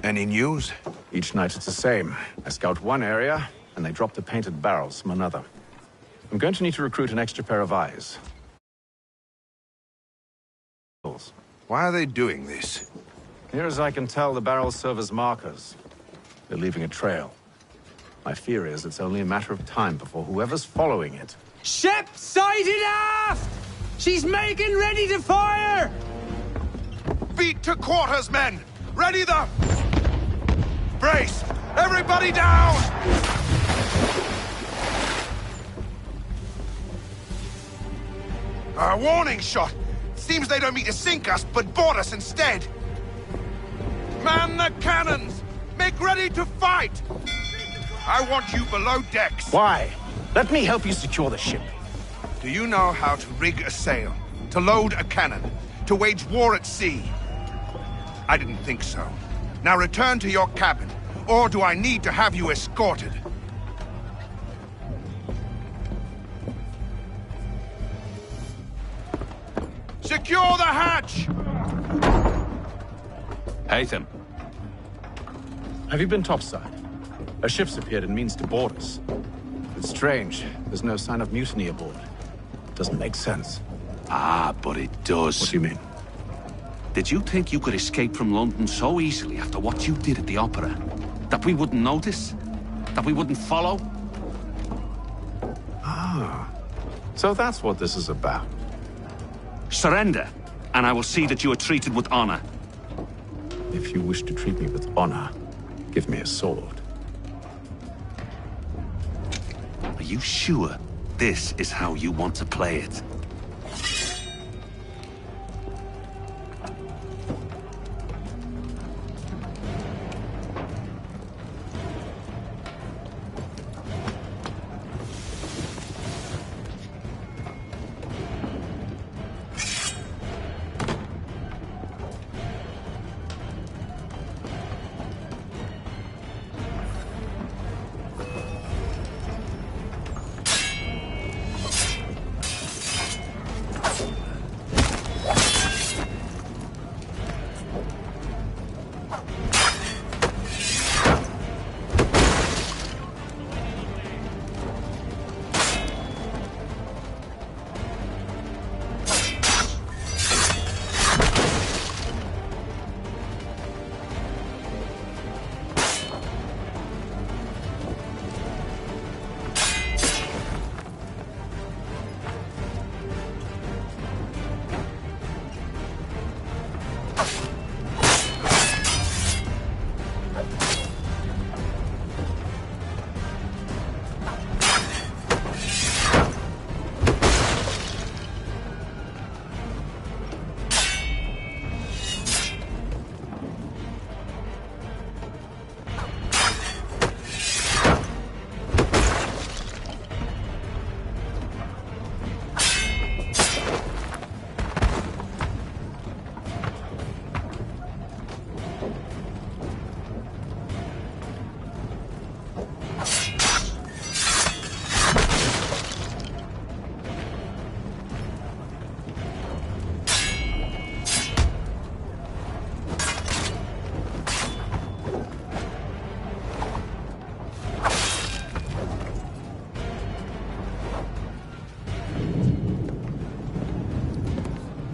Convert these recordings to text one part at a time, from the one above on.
Any news? Each night it's the same. I scout one area, and they drop the painted barrels from another. I'm going to need to recruit an extra pair of eyes. Why are they doing this? Near as I can tell, the barrels serve as markers. They're leaving a trail. My fear is it's only a matter of time before whoever's following it... Ship sighted aft! She's making ready to fire! Beat to quarters, men! Ready the... Brace! Everybody down! A warning shot! Seems they don't mean to sink us, but board us instead! Man the cannons! Make ready to fight! I want you below decks. Why? Let me help you secure the ship. Do you know how to rig a sail? To load a cannon? To wage war at sea? I didn't think so. Now return to your cabin, or do I need to have you escorted? Secure the hatch! Haytham. Have you been topside? A ship's appeared and means to board us. It's strange. There's no sign of mutiny aboard. Doesn't make sense. Ah, but it does. What do you mean? Did you think you could escape from London so easily after what you did at the Opera? That we wouldn't notice? That we wouldn't follow? Ah. So that's what this is about. Surrender, and I will see that you are treated with honor. If you wish to treat me with honor, give me a sword. Are you sure this is how you want to play it?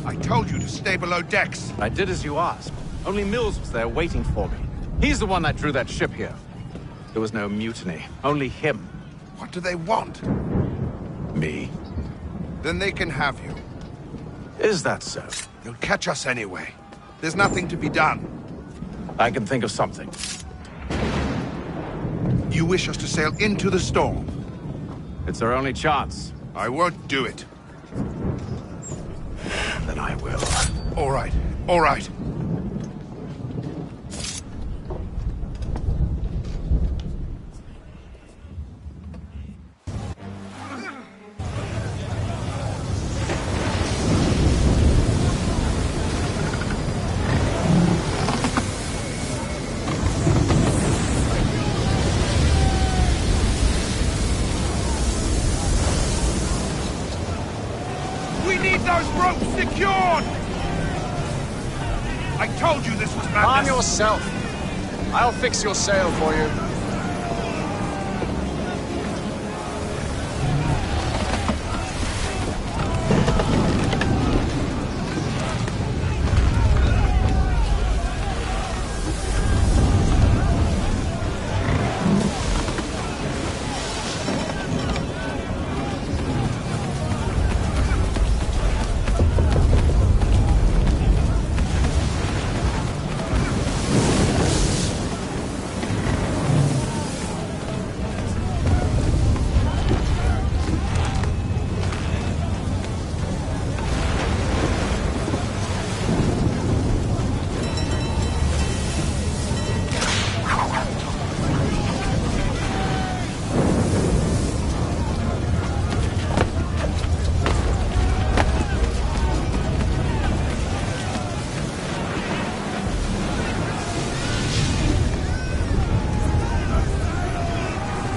I told you to stay below decks. I did as you asked. Only Mills was there waiting for me. He's the one that drew that ship here. There was no mutiny, only him. What do they want? Me. Then they can have you. Is that so? They'll catch us anyway. There's nothing to be done. I can think of something. You wish us to sail into the storm? It's our only chance. I won't do it. Then I will. All right, all right. We need those ropes secured! I told you this was madness. Calm yourself. I'll fix your sail for you.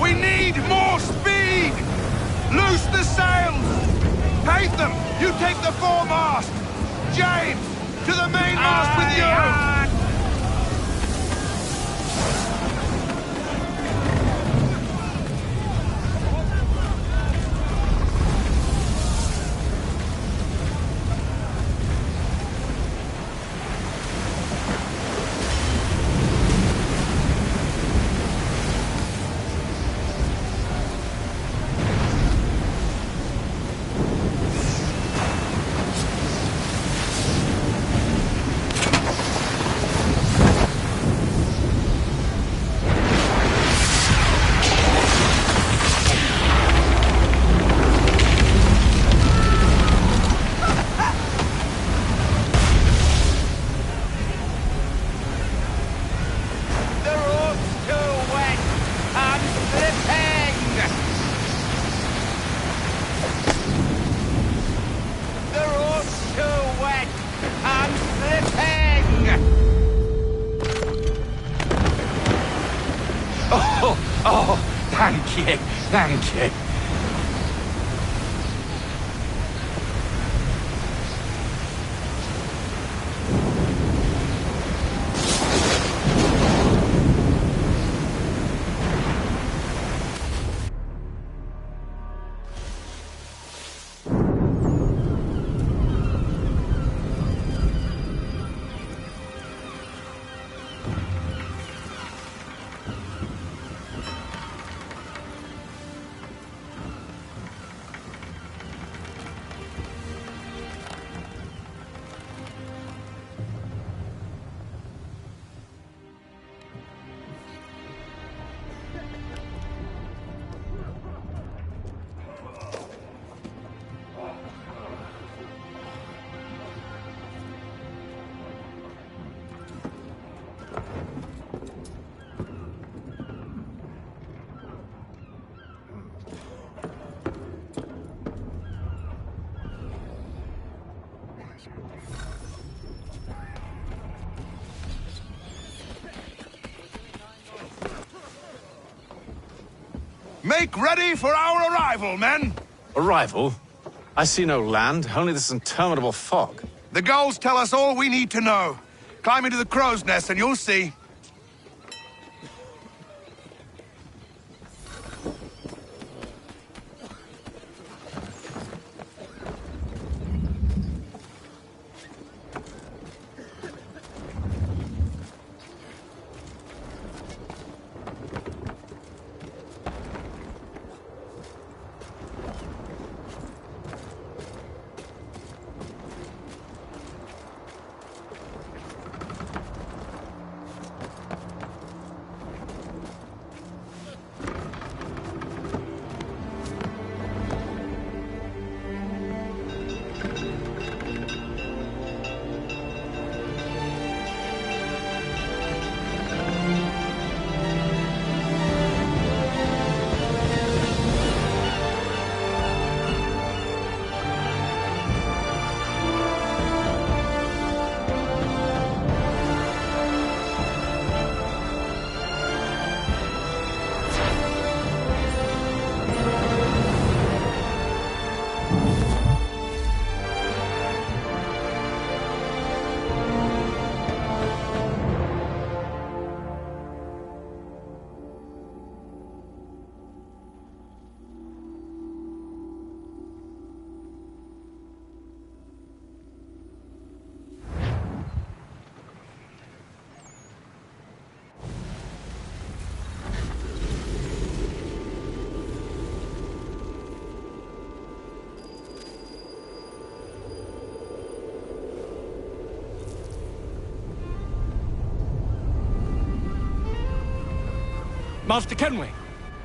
We need more speed! Loose the sails! Haytham, you take the foremast! James, to the mainmast with you! Thank you, thank you. Make ready for our arrival, men! Arrival? I see no land, only this interminable fog. The gulls tell us all we need to know. Climb into the crow's nest and you'll see. Master Kenway!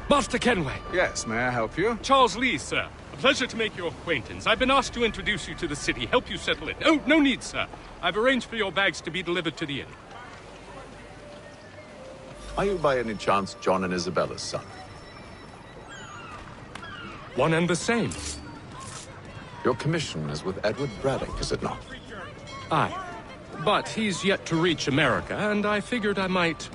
Master Kenway! Yes, may I help you? Charles Lee, sir. A pleasure to make your acquaintance. I've been asked to introduce you to the city, help you settle in. Oh, no need, sir. I've arranged for your bags to be delivered to the inn. Are you by any chance John and Isabella's son? One and the same. Your commission is with Edward Braddock, is it not? Aye. But he's yet to reach America, and I figured I might...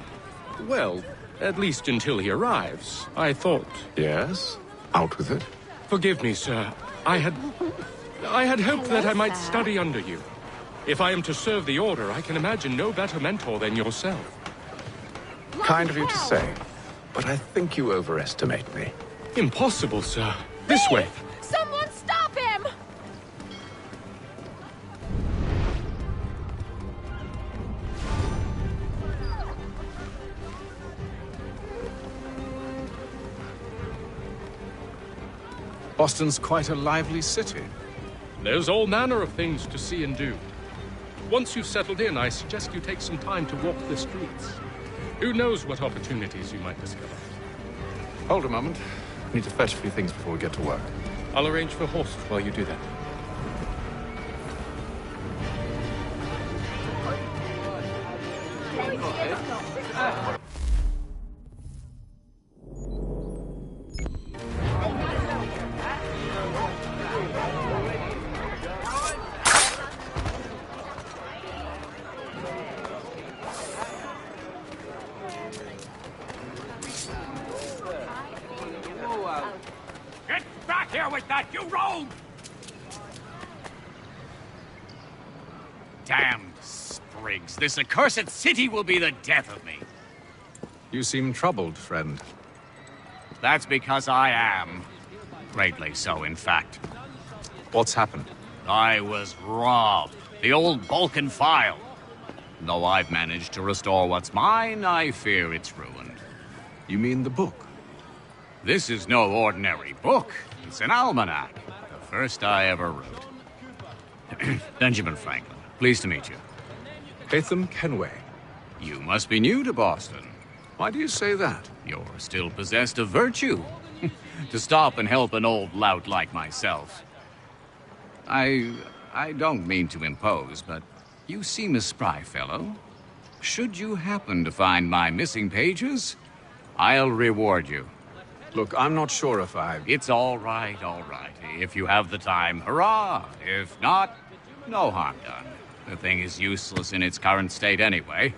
Well, at least until he arrives. I thought... Yes? Out with it. Forgive me, sir. I had hoped that I might study under you. If I am to serve the Order, I can imagine no better mentor than yourself. Kind of you to say, but I think you overestimate me. Impossible, sir. This way. Someone stop him! Boston's quite a lively city. There's all manner of things to see and do. Once you've settled in, I suggest you take some time to walk the streets. Who knows what opportunities you might discover. Hold a moment. I need to fetch a few things before we get to work. I'll arrange for horses while you do that. Get back here with that, you rogue! Damned sprigs. This accursed city will be the death of me. You seem troubled, friend. That's because I am. Greatly so, in fact. What's happened? I was robbed. The old Balkan file. Though I've managed to restore what's mine, I fear it's ruined. You mean the book? This is no ordinary book. It's an almanac. The first I ever wrote. Benjamin Franklin. Pleased to meet you. Hatham Kenway. You must be new to Boston. Why do you say that? You're still possessed of virtue. To stop and help an old lout like myself. I don't mean to impose, but you seem a spry fellow. Should you happen to find my missing pages, I'll reward you. Look, I'm not sure if I... It's all right, all right. If you have the time, hurrah! If not, no harm done. The thing is useless in its current state anyway.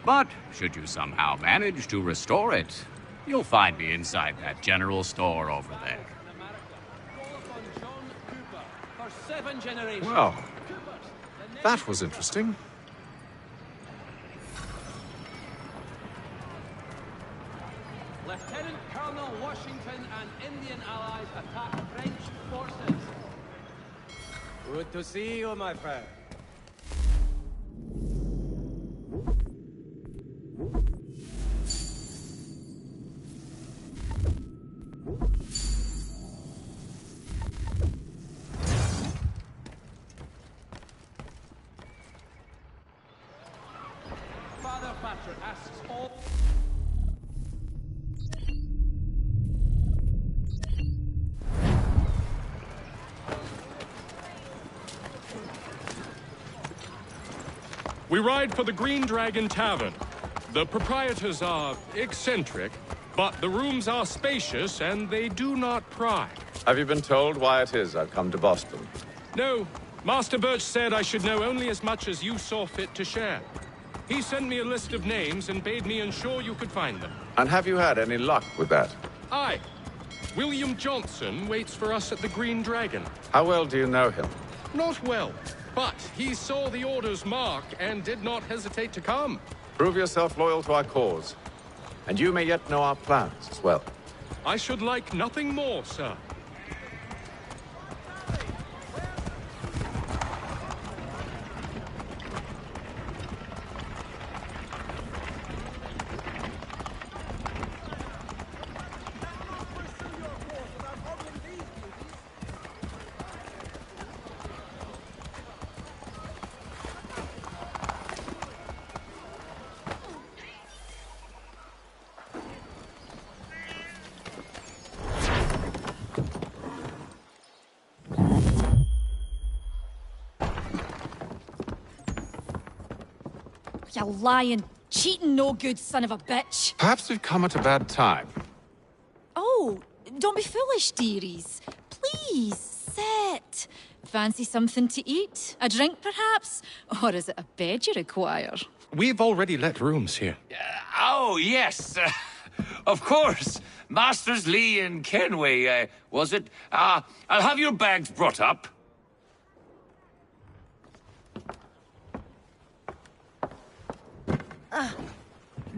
But should you somehow manage to restore it, you'll find me inside that general store over there. Well, that was interesting. Lieutenant Colonel Washington and Indian allies attack French forces. Good to see you, my friend. Father Patrick asks all... We ride for the Green Dragon Tavern. The proprietors are eccentric, but the rooms are spacious and they do not pry. Have you been told why it is I've come to Boston? No, Master Birch said I should know only as much as you saw fit to share. He sent me a list of names and bade me ensure you could find them. And have you had any luck with that? Aye. William Johnson waits for us at the Green Dragon. How well do you know him? Not well, but he saw the Order's mark and did not hesitate to come. Prove yourself loyal to our cause. And you may yet know our plans as well. I should like nothing more, sir. You lying, cheating, no good son of a bitch. Perhaps we've come at a bad time. Oh, don't be foolish, dearies. Please, sit. Fancy something to eat? A drink, perhaps? Or is it a bed you require? We've already let rooms here. Oh, yes. Of course. Masters Lee and Kenway, was it? I'll have your bags brought up.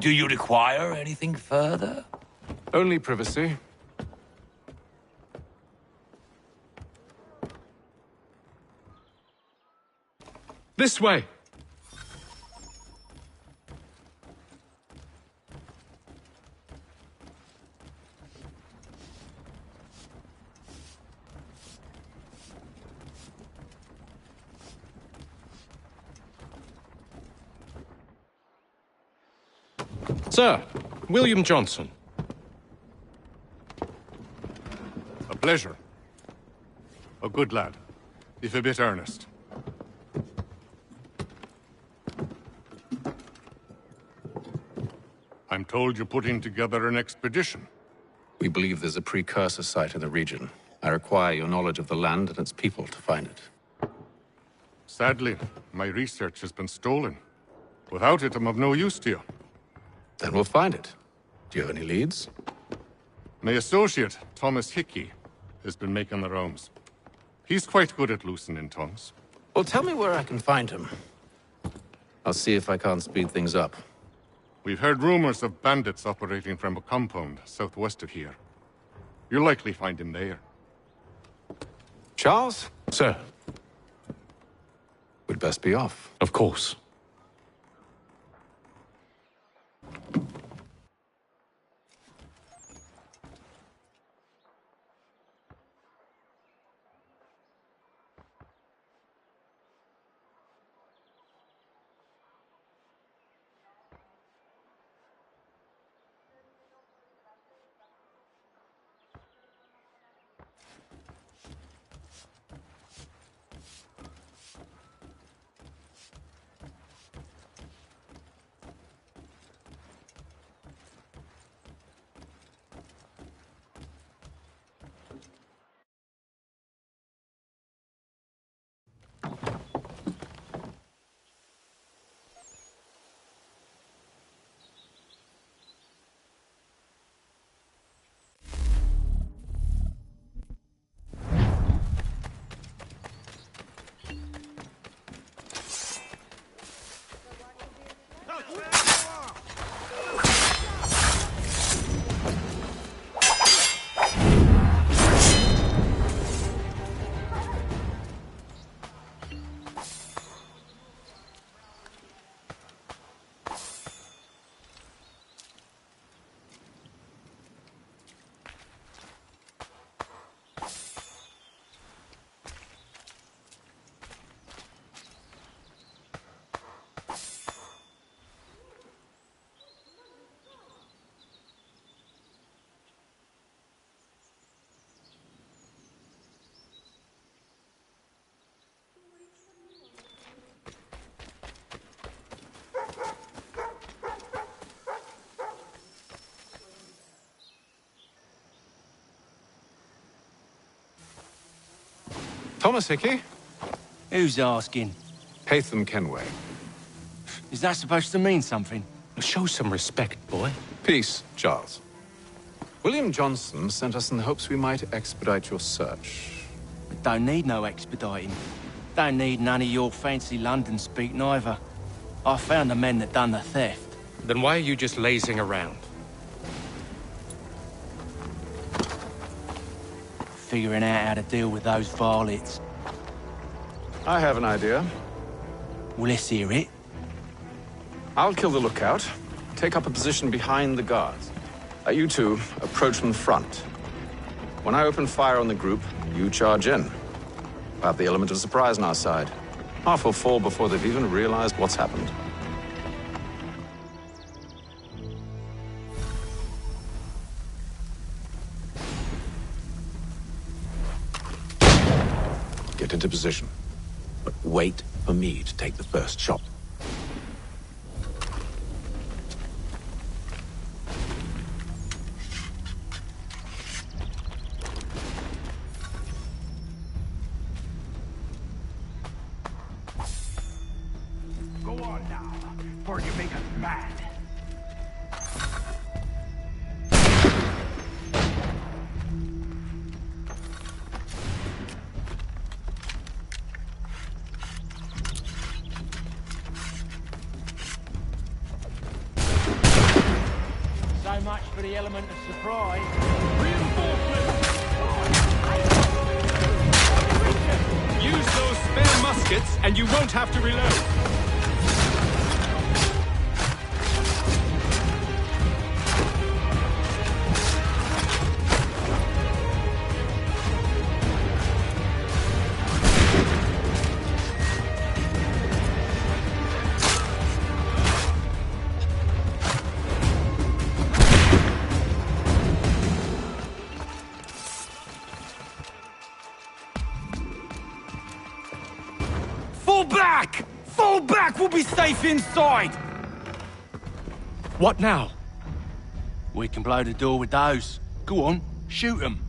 Do you require anything further? Only privacy. This way! Sir, William Johnson. A pleasure. A good lad, if a bit earnest. I'm told you're putting together an expedition. We believe there's a precursor site in the region. I require your knowledge of the land and its people to find it. Sadly, my research has been stolen. Without it, I'm of no use to you. Then we'll find it. Do you have any leads? My associate, Thomas Hickey, has been making the rounds. He's quite good at loosening tongues. Well, tell me where I can find him. I'll see if I can't speed things up. We've heard rumors of bandits operating from a compound southwest of here. You'll likely find him there. Charles? Sir. We'd best be off. Of course. Thomas Hickey? Who's asking? Haytham Kenway. Is that supposed to mean something? Show some respect, boy. Peace, Charles. William Johnson sent us in the hopes we might expedite your search. Don't need no expediting. Don't need none of your fancy London speak neither. I found the men that done the theft. Then why are you just lazing around? Figuring out how to deal with those varlets. I have an idea. Well, let's hear it. I'll kill the lookout, take up a position behind the guards. You two approach from the front. When I open fire on the group, you charge in. We'll have the element of surprise on our side. Half will fall before they've even realized what's happened. Get into position, but wait for me to take the first shot. the element of surprise. Use those spare muskets, and you won't have to reload. Fall back! Fall back! We'll be safe inside! What now? We can blow the door with those. Go on, shoot them.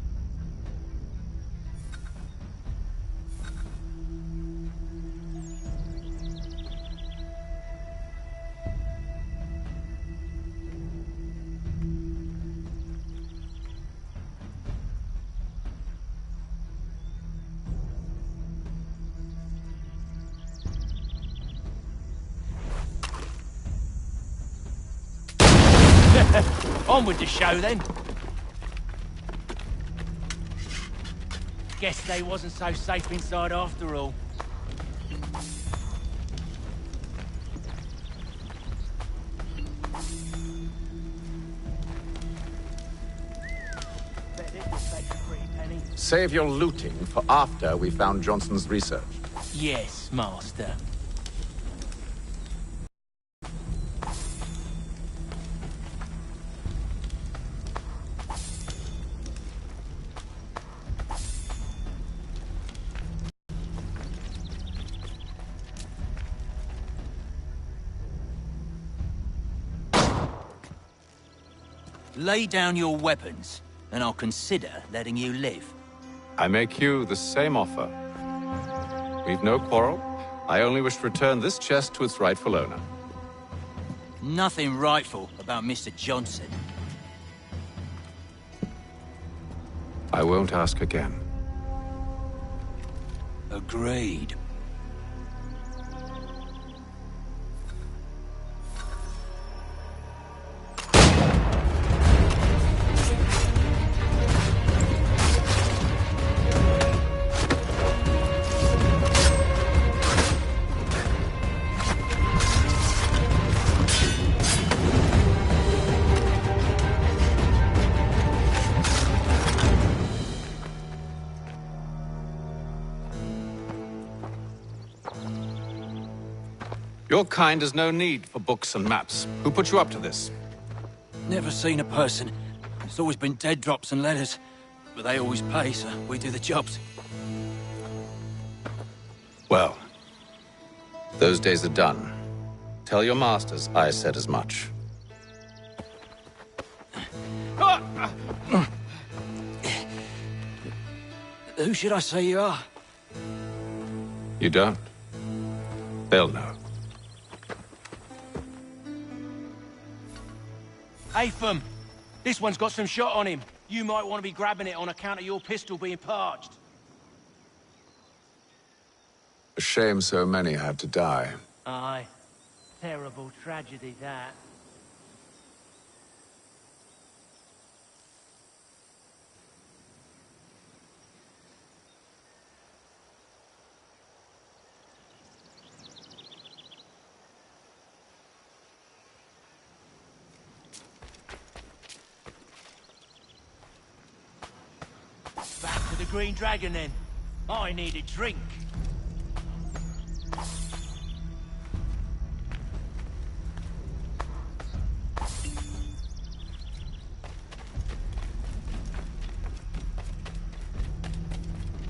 On with the show, then. Guess they wasn't so safe inside after all. Save your looting for after we found Johnson's research. Yes, Master. Lay down your weapons, and I'll consider letting you live. I make you the same offer. We've no quarrel. I only wish to return this chest to its rightful owner. Nothing rightful about Mr. Johnson. I won't ask again. Agreed. Your kind has no need for books and maps. Who put you up to this? Never seen a person. It's always been dead drops and letters. But they always pay, so we do the jobs. Well, those days are done. Tell your masters I said as much. Who should I say you are? You don't? They'll know. Atham, this one's got some shot on him. You might want to be grabbing it on account of your pistol being parched. A shame so many had to die. Aye. Terrible tragedy, that. Back to the Green Dragon, then. I need a drink.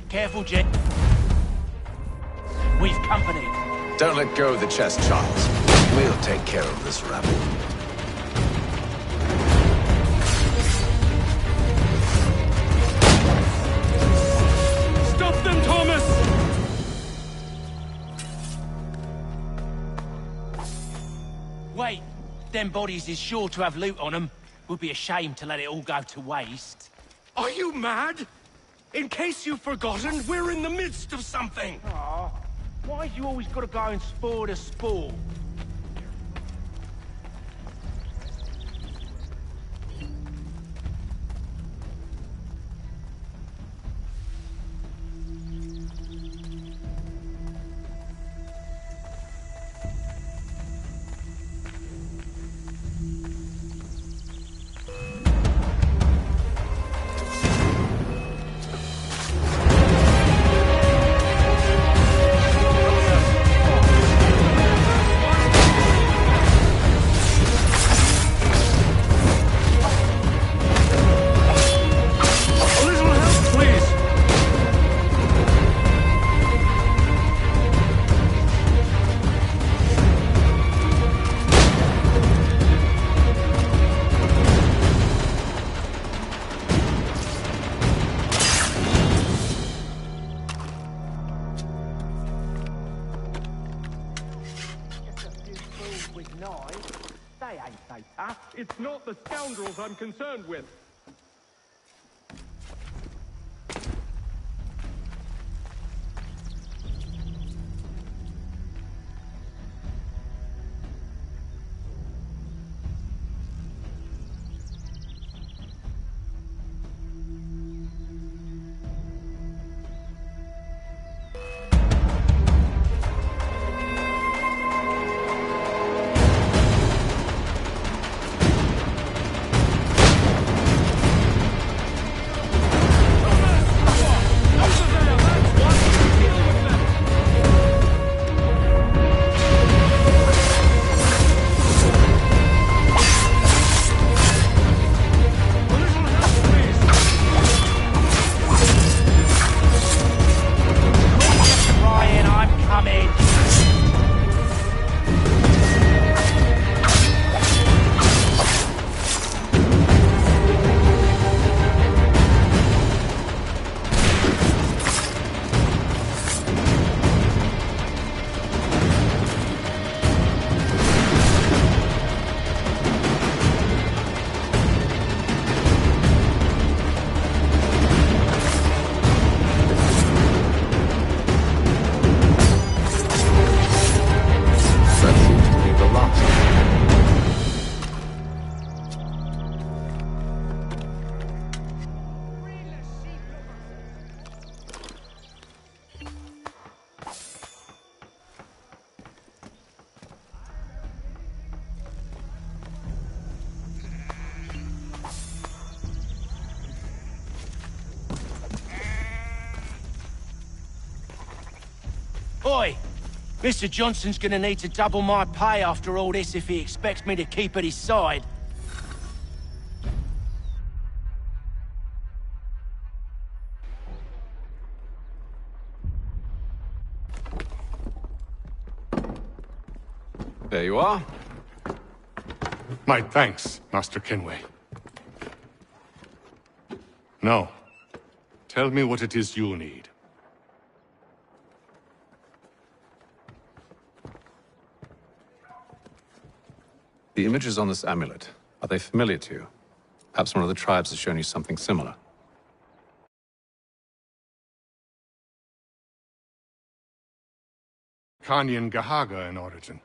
Careful, Jet. We've company. Don't let go of the chest, Charles. We'll take care of this rabble. Stop them, Thomas! Wait, them bodies is sure to have loot on them. Would be a shame to let it all go to waste. Are you mad? In case you've forgotten, we're in the midst of something! Aw, why'd you always gotta go and spoil the sport? It's not the scoundrels I'm concerned with. Oi! Mr. Johnson's gonna need to double my pay after all this if he expects me to keep at his side. There you are. My thanks, Master Kenway. Now, tell me what it is you need. The images on this amulet, are they familiar to you? Perhaps one of the tribes has shown you something similar. Kanyan Gahaga in origin.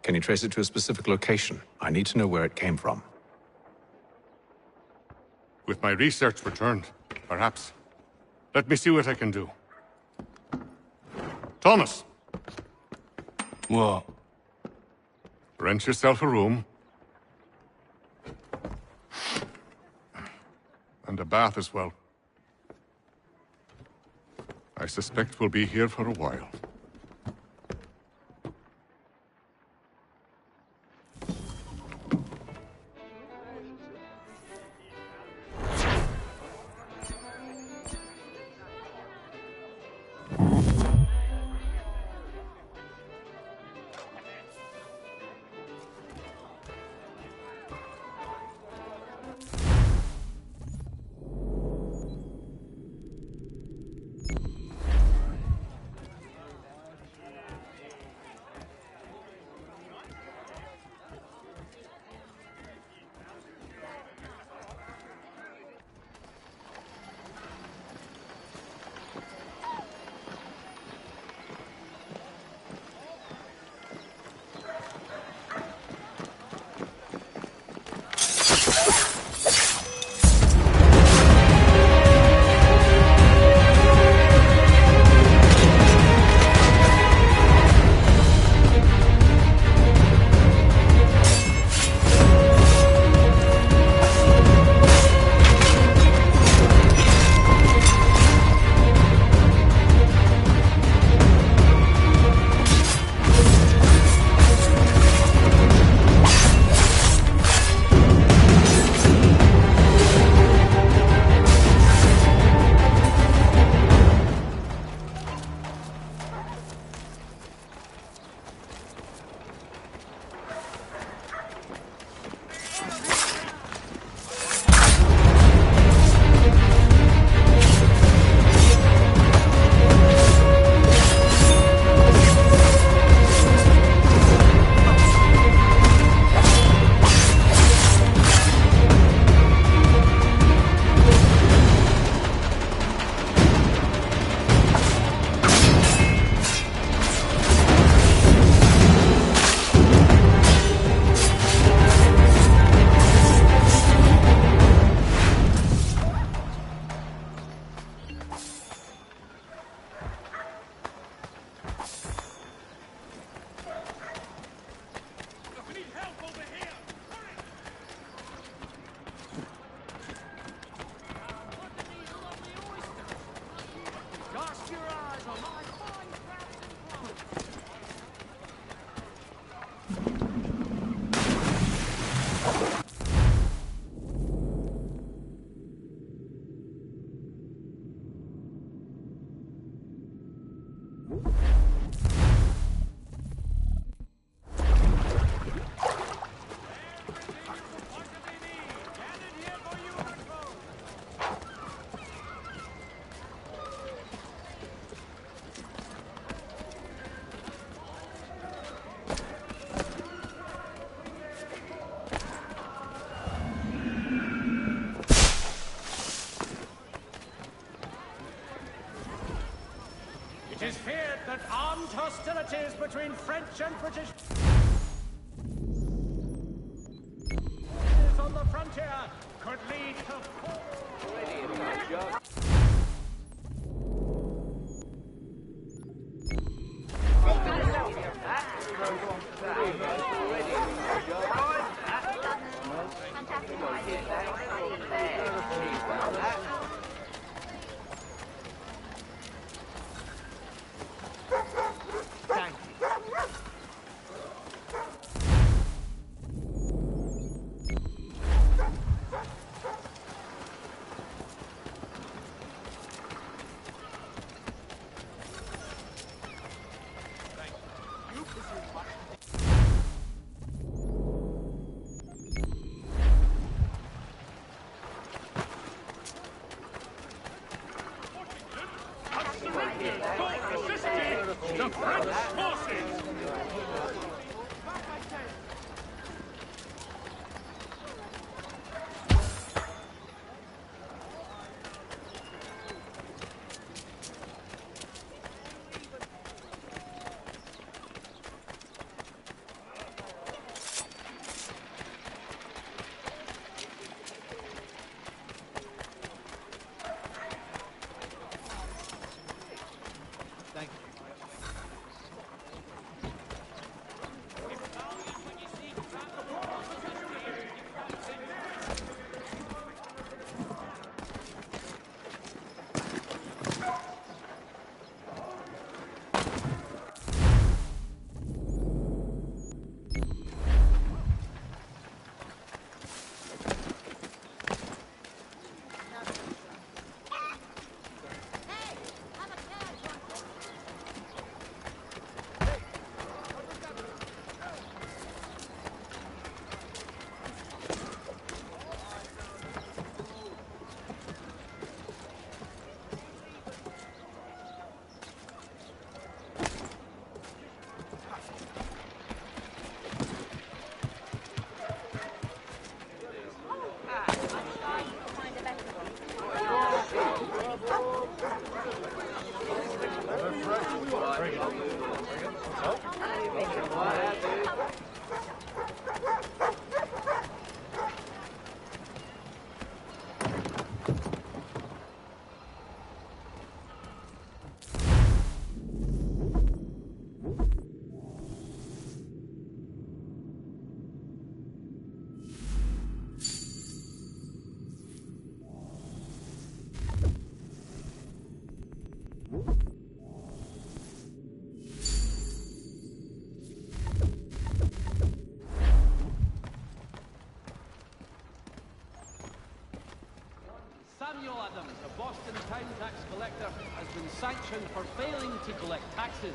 Can you trace it to a specific location? I need to know where it came from. With my research returned, perhaps. Let me see what I can do. Thomas! What? Rent yourself a room. And a bath as well. I suspect we'll be here for a while. hostilities between French and British on the frontier could lead to... The French forces! Samuel Adams, a Boston town tax collector, has been sanctioned for failing to collect taxes.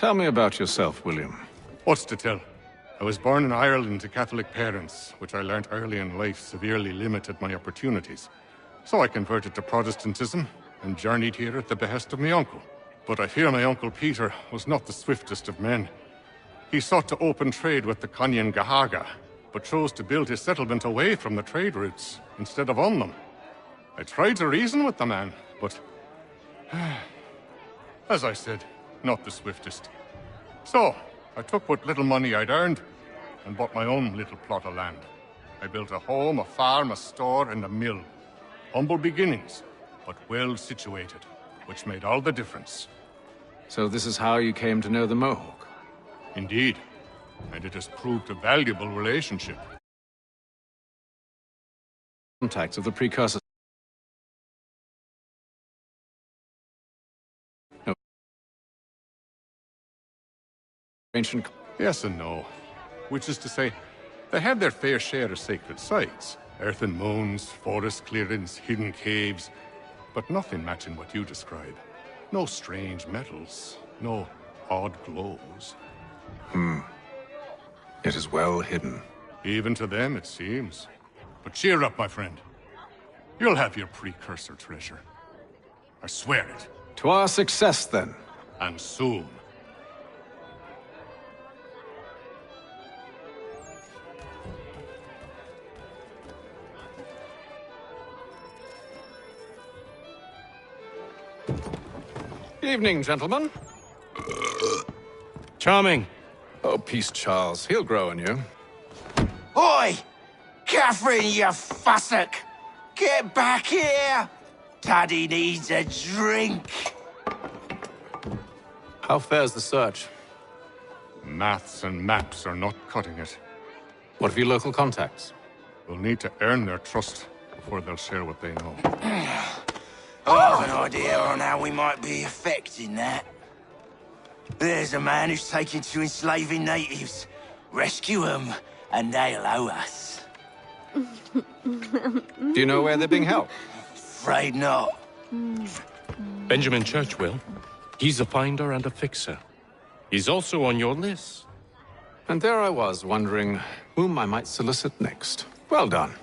Tell me about yourself, William. What's to tell? I was born in Ireland to Catholic parents, which I learnt early in life severely limited my opportunities. So I converted to Protestantism and journeyed here at the behest of my uncle. But I fear my Uncle Peter was not the swiftest of men. He sought to open trade with the Conyan Gahaga, but chose to build his settlement away from the trade routes, instead of on them. I tried to reason with the man, but... as I said, not the swiftest. So, I took what little money I'd earned, and bought my own little plot of land. I built a home, a farm, a store, and a mill. Humble beginnings, but well situated, which made all the difference. So this is how you came to know the Mohawk? Indeed. And it has proved a valuable relationship. Contacts of the precursor. No. Ancient. Yes and no. Which is to say, they had their fair share of sacred sites. Earthen moons, forest clearings, hidden caves. But nothing matching what you describe. No strange metals. No odd glows. It is well hidden. Even to them, it seems. But cheer up, my friend. You'll have your precursor treasure. I swear it. To our success, then. And soon. Evening, gentlemen. Charming. Oh, peace, Charles. He'll grow on you. Oi! Catherine, you fussock! Get back here! Daddy needs a drink! How fares the search? Maths and maps are not cutting it. What of your local contacts? We'll need to earn their trust before they'll share what they know. I have an idea on how we might be affecting that. There's a man who's taken to enslaving natives. Rescue them, and they'll owe us. Do you know where they're being held? Afraid not. Benjamin Churchwill. He's a finder and a fixer. He's also on your list. And there I was, wondering whom I might solicit next. Well done.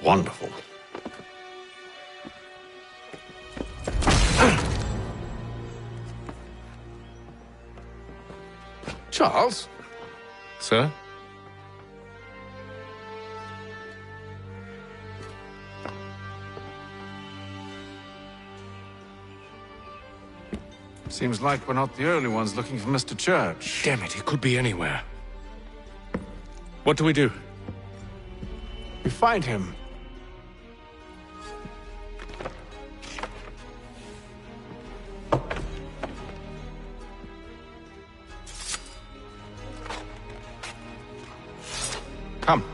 Wonderful. Charles? Sir? Seems like we're not the only ones looking for Mr. Church. Damn it, he could be anywhere. What do we do? We find him. Come.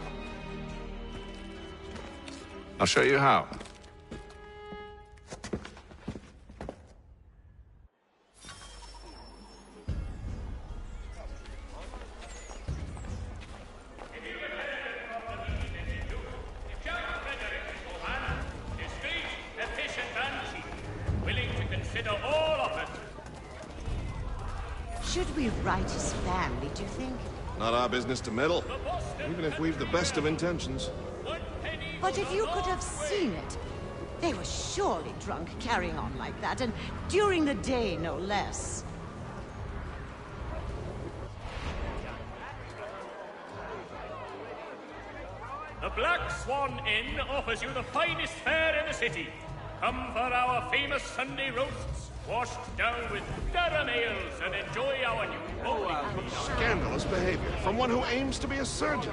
I'll show you how. Should we write his family, do you think? Not our business to meddle, even if we've the best of intentions. But if you could have seen it, they were surely drunk carrying on like that, and during the day, no less. The Black Swan Inn offers you the finest fare in the city. Come for our famous Sunday roasts, washed down with Durham ales, and enjoy our new bowling. Scandalous behavior from one who aims to be a surgeon.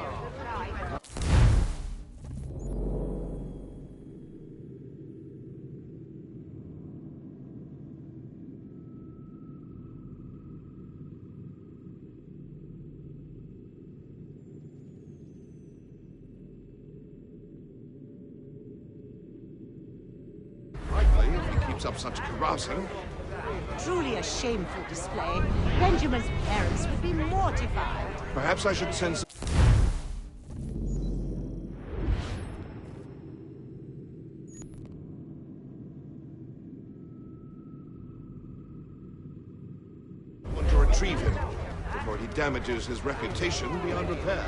Up such carousing. Truly a shameful display. Benjamin's parents would be mortified. Perhaps I should send some... to retrieve him before he damages his reputation beyond repair.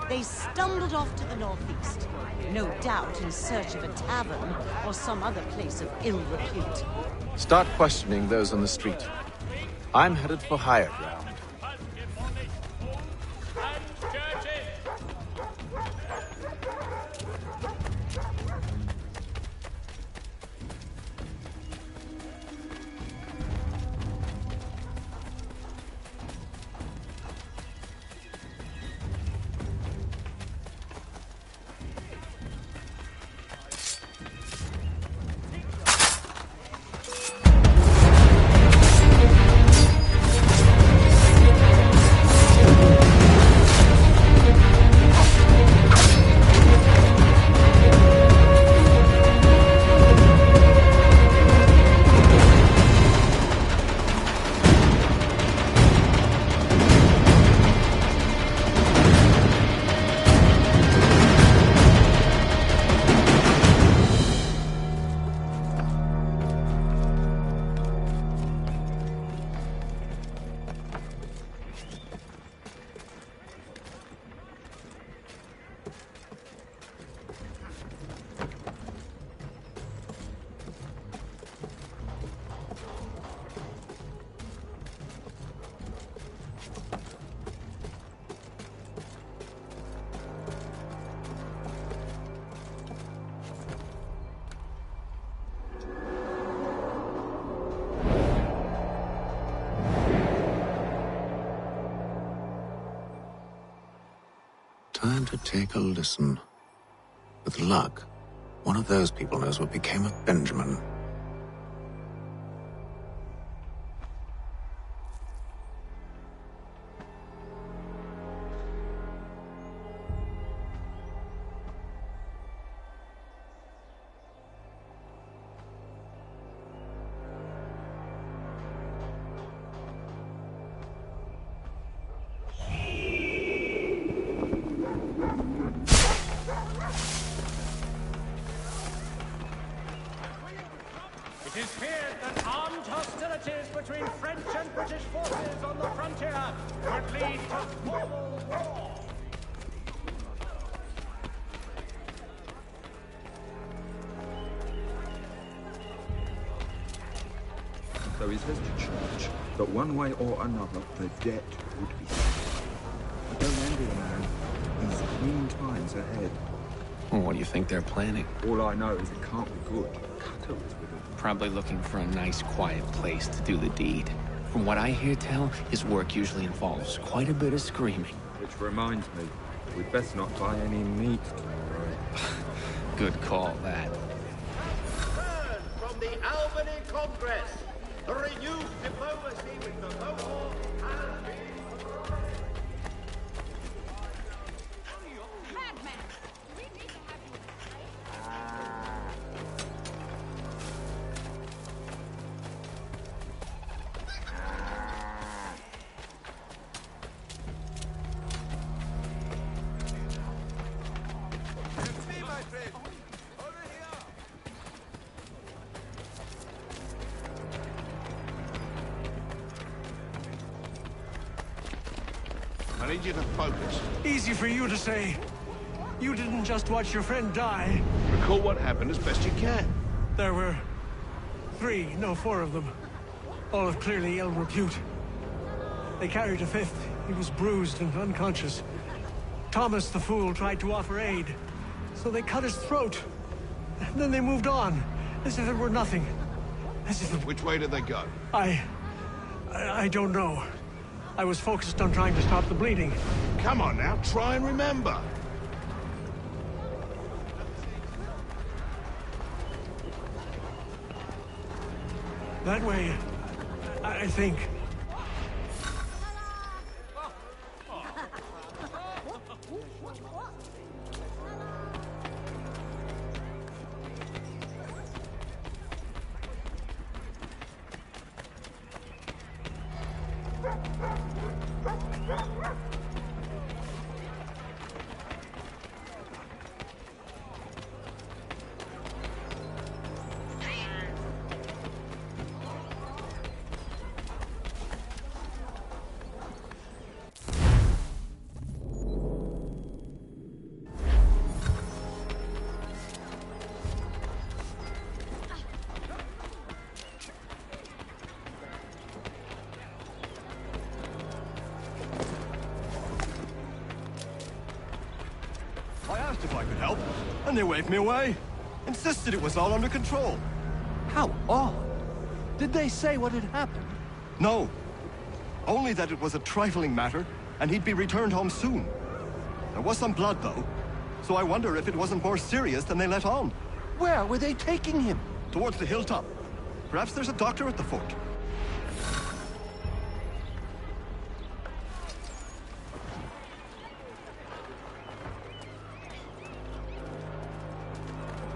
They stumbled off to the northeast, no doubt in search of a tavern or some other place of ill repute. Start questioning those on the street. I'm headed for higher ground. Time to take a listen. With luck, one of those people knows what became of Benjamin. It is feared that armed hostilities between French and British forces on the frontier could lead to formal war. So he says to Church that one way or another the debt would be settled. But don't envy the man. He's clean times ahead. Well, what do you think they're planning? All I know is it can't be good. Cutter is with him. Probably looking for a nice, quiet place to do the deed. From what I hear tell, his work usually involves quite a bit of screaming. Which reminds me, we'd best not buy any meat tomorrow. Good call, that. From the Albany Congress, a renewed diplomacy with the Mohawk has been... I need you to focus. Easy for you to say. You didn't just watch your friend die. Recall what happened as best you can. There were 4 of them. All of clearly ill repute. They carried a 5th. He was bruised and unconscious. Thomas the Fool tried to offer aid. So they cut his throat. And then they moved on, as if it were nothing. As if it... Which way did they go? I don't know. I was focused on trying to stop the bleeding. Come on now, try and remember. That way, I think. If I could help, and they waved me away. Insisted it was all under control. How odd. Did they say what had happened? No. Only that it was a trifling matter, and he'd be returned home soon. There was some blood, though, so I wonder if it wasn't more serious than they let on. Where were they taking him? Towards the hilltop. Perhaps there's a doctor at the fort.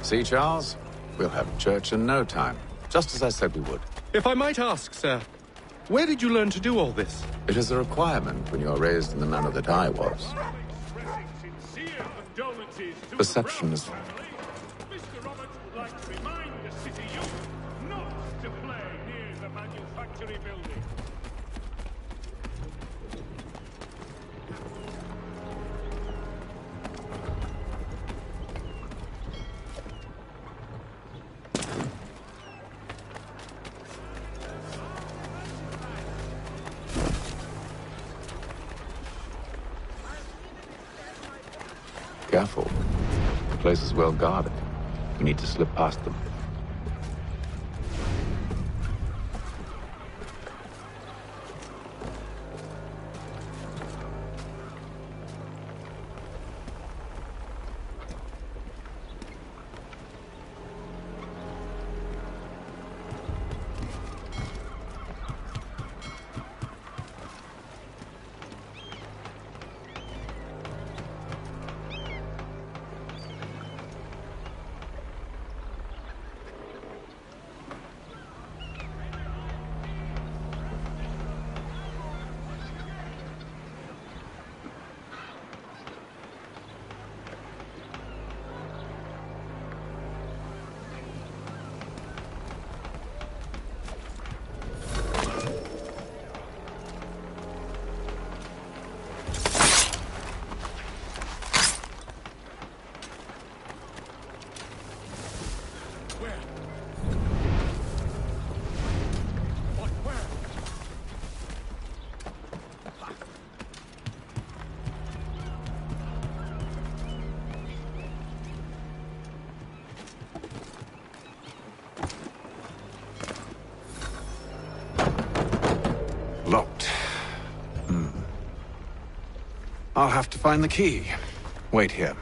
See, Charles? We'll have church in no time, just as I said we would. If I might ask, sir, where did you learn to do all this? It is a requirement when you are raised in the manner that I was. Perception is... Mr. Roberts would like to remind the city youth not to play near the manufactory building. Careful. The place is well guarded. We need to slip past them. Locked. I'll have to find the key. Wait here.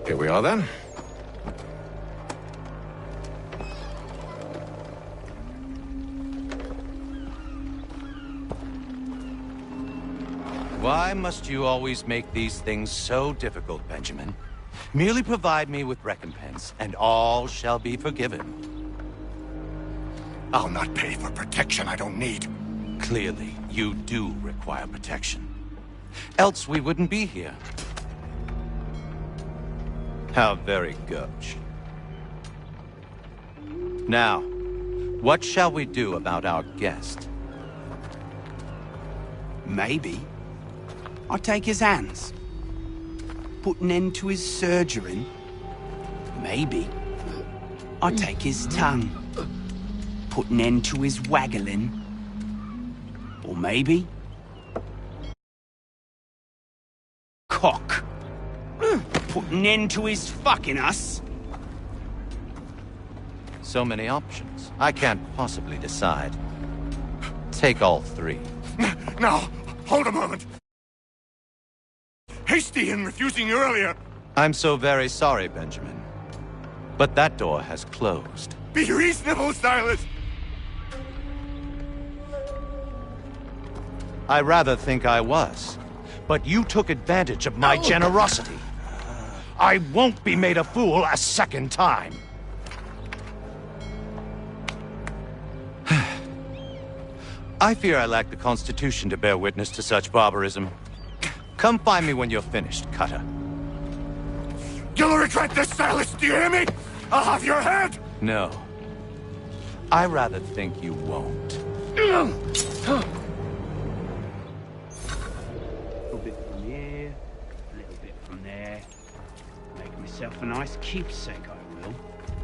Here we are then. Why must you always make these things so difficult, Benjamin? Merely provide me with recompense, and all shall be forgiven. I'll not pay for protection I don't need. Clearly, you do require protection. Else we wouldn't be here. How very gauche. Now, what shall we do about our guest? Maybe I take his hands, put an end to his surgering. Maybe I take his tongue, put an end to his waggling. Or maybe cock, put an end to his fucking us. So many options. I can't possibly decide. Take all three. Now, hold a moment. Hasty in refusing you earlier. I'm so very sorry, Benjamin. But that door has closed. Be reasonable, Silas. I rather think I was. But you took advantage of my generosity. I won't be made a fool a second time. I fear I lack the constitution to bear witness to such barbarism. Come find me when you're finished, Cutter. You'll regret this, Silas, do you hear me? I'll have your head! No. I rather think you won't. A little bit from here, a little bit from there. Make myself a nice keepsake, I will.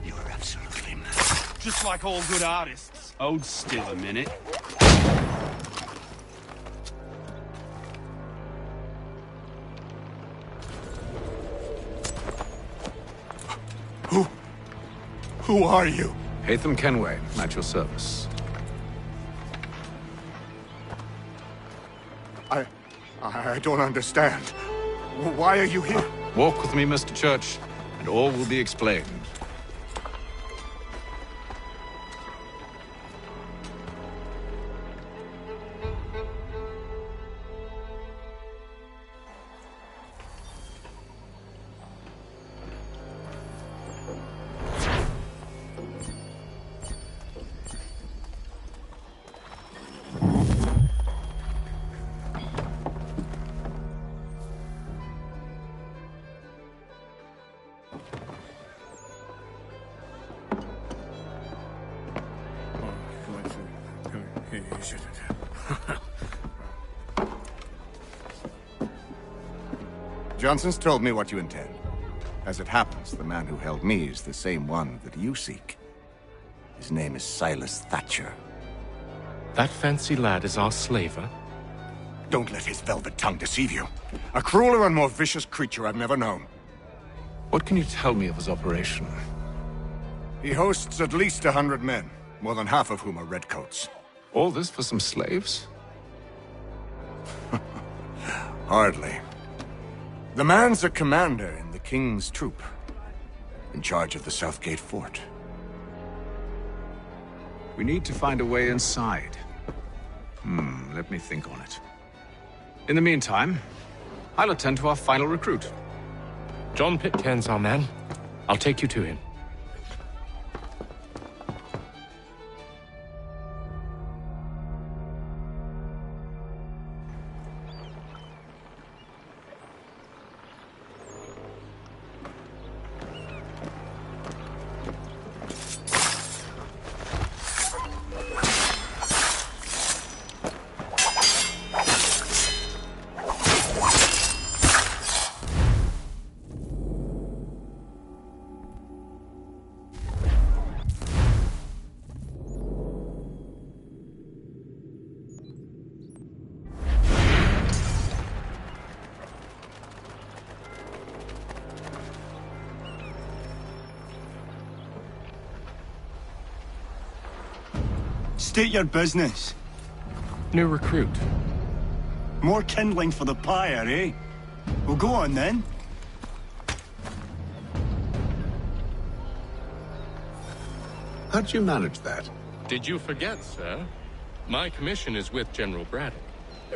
You are absolutely mad. Just like all good artists. Hold still a minute. Who are you? Haytham Kenway, at your service. I don't understand. Why are you here? Walk with me, Mr. Church, and all will be explained. Johnson's told me what you intend. As it happens, the man who held me is the same one that you seek. His name is Silas Thatcher. That fancy lad is our slaver? Don't let his velvet tongue deceive you. A crueler and more vicious creature I've never known. What can you tell me of his operation? He hosts at least 100 men, more than half of whom are redcoats. All this for some slaves? Hardly. The man's a commander in the King's troop, in charge of the Southgate Fort. We need to find a way inside. Let me think on it. In the meantime, I'll attend to our final recruit. John Pitcairn's our man. I'll take you to him. State your business. New recruit. More kindling for the pyre, eh? Well, go on then. How'd you manage that? Did you forget, sir? My commission is with General Braddock.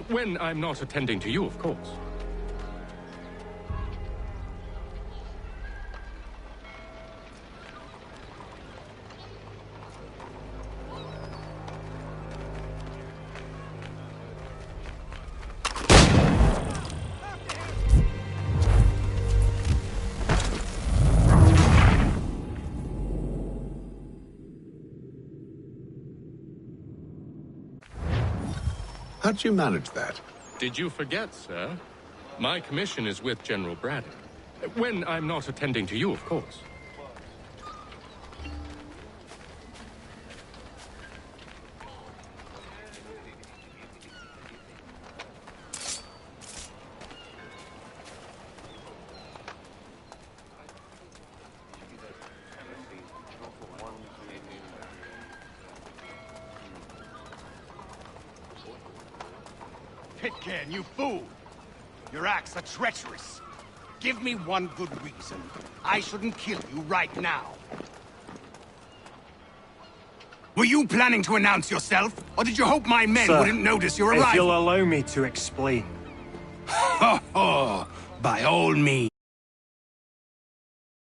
When I'm not attending to you, of course. How'd you manage that? Did you forget, sir? My commission is with General Braddock. When I'm not attending to you, of course. Pitcairn, you fool! Your acts are treacherous. Give me one good reason. I shouldn't kill you right now. Were you planning to announce yourself? Or did you hope my men Sir, wouldn't notice your arrival? if you'll allow me to explain. Ho ho! By all means.